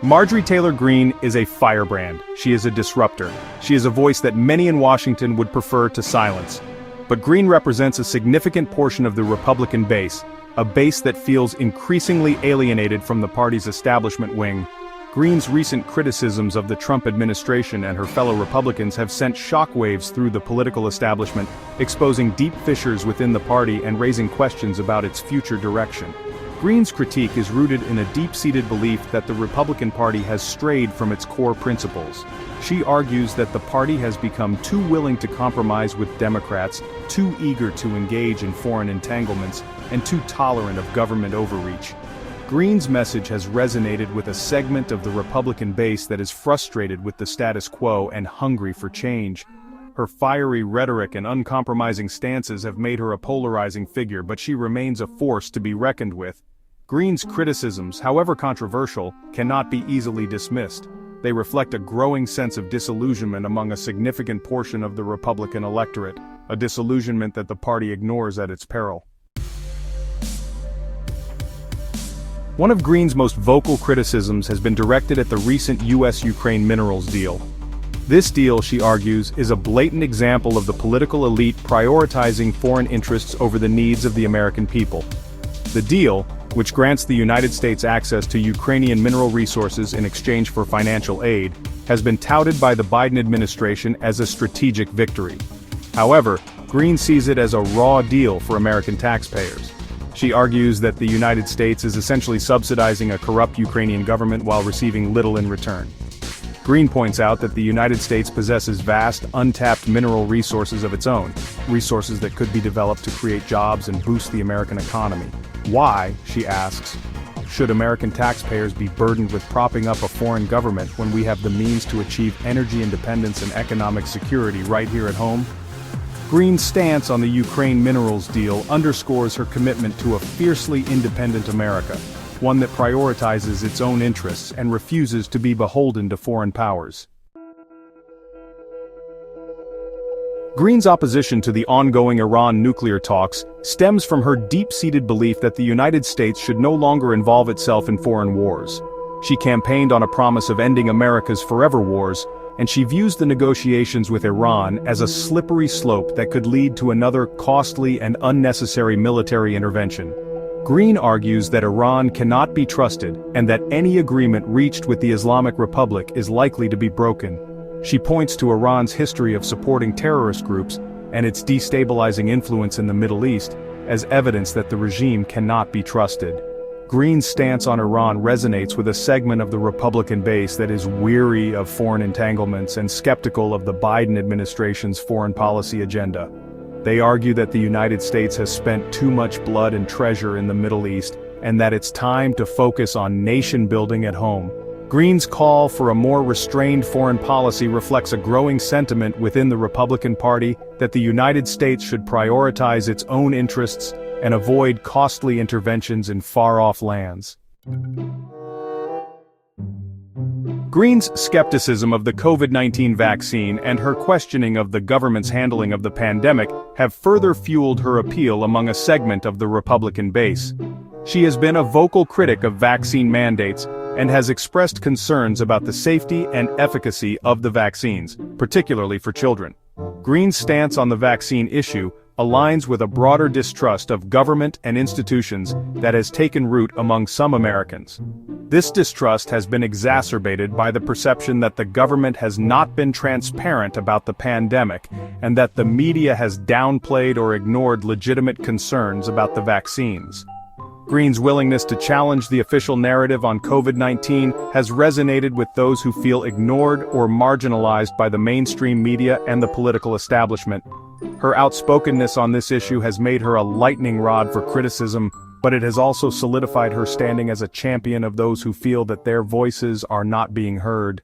Marjorie Taylor Greene is a firebrand. She is a disruptor. She is a voice that many in Washington would prefer to silence. But Greene represents a significant portion of the Republican base, a base that feels increasingly alienated from the party's establishment wing. Greene's recent criticisms of the Trump administration and her fellow Republicans have sent shockwaves through the political establishment, exposing deep fissures within the party and raising questions about its future direction. Greene's critique is rooted in a deep-seated belief that the Republican Party has strayed from its core principles. She argues that the party has become too willing to compromise with Democrats, too eager to engage in foreign entanglements, and too tolerant of government overreach. Greene's message has resonated with a segment of the Republican base that is frustrated with the status quo and hungry for change. Her fiery rhetoric and uncompromising stances have made her a polarizing figure, but she remains a force to be reckoned with. Greene's criticisms, however controversial, cannot be easily dismissed. They reflect a growing sense of disillusionment among a significant portion of the Republican electorate, a disillusionment that the party ignores at its peril. One of Greene's most vocal criticisms has been directed at the recent U.S.-Ukraine minerals deal. This deal, she argues, is a blatant example of the political elite prioritizing foreign interests over the needs of the American people. The deal, which grants the United States access to Ukrainian mineral resources in exchange for financial aid, has been touted by the Biden administration as a strategic victory. However, Greene sees it as a raw deal for American taxpayers. She argues that the United States is essentially subsidizing a corrupt Ukrainian government while receiving little in return. Greene points out that the United States possesses vast, untapped mineral resources of its own, resources that could be developed to create jobs and boost the American economy. Why, she asks, should American taxpayers be burdened with propping up a foreign government when we have the means to achieve energy independence and economic security right here at home? Greene's stance on the Ukraine minerals deal underscores her commitment to a fiercely independent America, one that prioritizes its own interests and refuses to be beholden to foreign powers. Greene's opposition to the ongoing Iran nuclear talks stems from her deep-seated belief that the United States should no longer involve itself in foreign wars. She campaigned on a promise of ending America's forever wars, and she views the negotiations with Iran as a slippery slope that could lead to another costly and unnecessary military intervention. Greene argues that Iran cannot be trusted and that any agreement reached with the Islamic Republic is likely to be broken. She points to Iran's history of supporting terrorist groups and its destabilizing influence in the Middle East as evidence that the regime cannot be trusted. Greene's stance on Iran resonates with a segment of the Republican base that is weary of foreign entanglements and skeptical of the Biden administration's foreign policy agenda. They argue that the United States has spent too much blood and treasure in the Middle East, and that it's time to focus on nation-building at home. Greene's call for a more restrained foreign policy reflects a growing sentiment within the Republican Party that the United States should prioritize its own interests and avoid costly interventions in far-off lands. Greene's skepticism of the COVID-19 vaccine and her questioning of the government's handling of the pandemic have further fueled her appeal among a segment of the Republican base. She has been a vocal critic of vaccine mandates and has expressed concerns about the safety and efficacy of the vaccines, particularly for children. Greene's stance on the vaccine issue aligns with a broader distrust of government and institutions that has taken root among some Americans. This distrust has been exacerbated by the perception that the government has not been transparent about the pandemic and that the media has downplayed or ignored legitimate concerns about the vaccines. Greene's willingness to challenge the official narrative on COVID-19 has resonated with those who feel ignored or marginalized by the mainstream media and the political establishment. Her outspokenness on this issue has made her a lightning rod for criticism, but it has also solidified her standing as a champion of those who feel that their voices are not being heard.